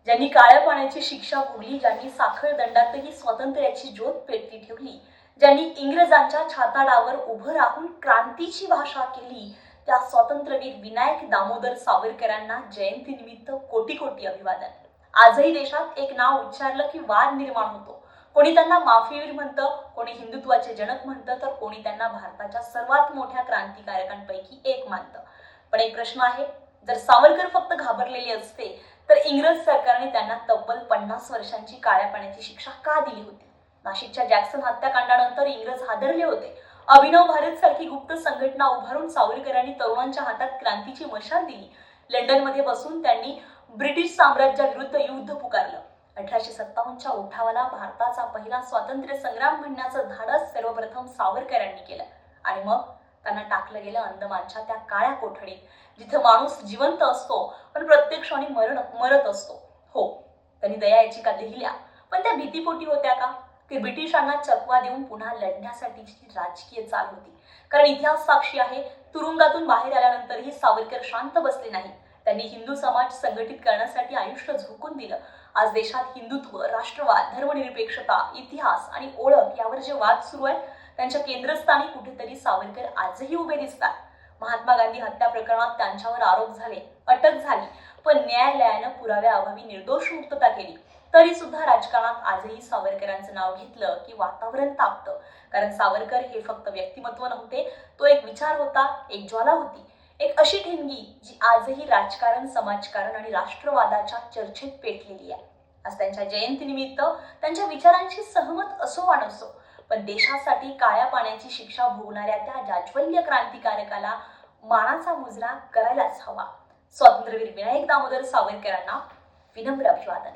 ज्यांनी काळ्या पाण्याची शिक्षा भोगली, ज्यांनी साखळ दंडातही स्वातंत्र्याची ज्योत पेटती ठेवली, ज्यांनी इंग्रजांच्या छाताडावर उभं राहून क्रांतीची भाषा केली, त्या स्वातंत्र्यवीर विनायक दामोदर सावरकरांना जयंतीनिमित्त कोटी कोटी अभिवादन. आजही देशात एक नाव उच्चारलं की वाद निर्माण होतो. कोणी त्यांना माफीवीर म्हणतं, कोणी हिंदुत्वाचे जनक म्हणतं, तर कोणी त्यांना भारताच्या सर्वात मोठ्या क्रांतिकारकांपैकी एक मानतं. पण एक प्रश्न आहे, जर सावरकर फक्त घाबरलेले असते तर इंग्रज सरकारने त्यांना तब्बल 50 वर्षांची काळ्या पाण्याची शिक्षा का दिली होती? नाशिकच्या जॅक्सन हत्याकांडानंतर इंग्रज हादरले होते. अभिनव भारत सारखी गुप्त संघटना उभारून सावरकरांनी तरुणांच्या हातात क्रांतीची मशाल दिली. लंडनमध्ये बसून त्यांनी ब्रिटिश साम्राज्याविरुद्ध युद्ध पुकारलं. 1857च्या उठावाला भारताचा पहिला स्वातंत्र्य संग्राम म्हणण्याचं धाडस सर्वप्रथम सावरकरांनी केलं. आणि मग त्यांना टाकलं गेलं अंदमानच्या त्या काळ्या कोठडीत, जिथे माणूस जिवंत असतो पण प्रत्येक क्षणी मरत असतो. हो, त्यांनी दया याचिका लिहिल्या, पण त्या भीतीपोटी होत्या का? ती ब्रिटिशांना चकवा देऊन पुन्हा लढण्यासाठीची राजकीय चाल होती. कारण इतिहास साक्षी आहे, तुरुंगातून बाहेर आल्यानंतरही सावरकर शांत बसले नाही. त्यांनी हिंदू समाज संघटित करण्यासाठी आयुष्य झोकून दिलं. आज देशात हिंदुत्व, राष्ट्रवाद, धर्मनिरपेक्षता, इतिहास आणि ओळख यावर जे वाद सुरू आहेत, त्यांच्या केंद्रस्थानी कुठेतरी सावरकर आजही उभे दिसतात. महात्मा गांधी हत्या प्रकरणात त्यांच्यावर आरोप झाले, अटक झाली, पण न्यायालयानं पुराव्याअभावी निर्दोष मुक्तता केली. तरी सुद्धा राजकारणात आजही सावरकरांचं नाव घेतलं की वातावरण तापतं. कारण सावरकर हे फक्त व्यक्तिमत्व नव्हते, तो एक विचार होता, एक ज्वाला होती, एक अशी ठिणगी जी आजही राजकारण, समाजकारण आणि राष्ट्रवादाच्या चर्चेत पेटलेली आहे. आज त्यांच्या जयंतीनिमित्त त्यांच्या विचारांशी सहमत असो वा नसो, पण देशासाठी काळ्या पाण्याची शिक्षा भोगणाऱ्या त्या जाज्वल्य क्रांतिकारकाला मानाचा मुजरा करायलाच हवा. स्वातंत्र्यवीर विनायक दामोदर सावरकरांना विनम्र अभिवादन.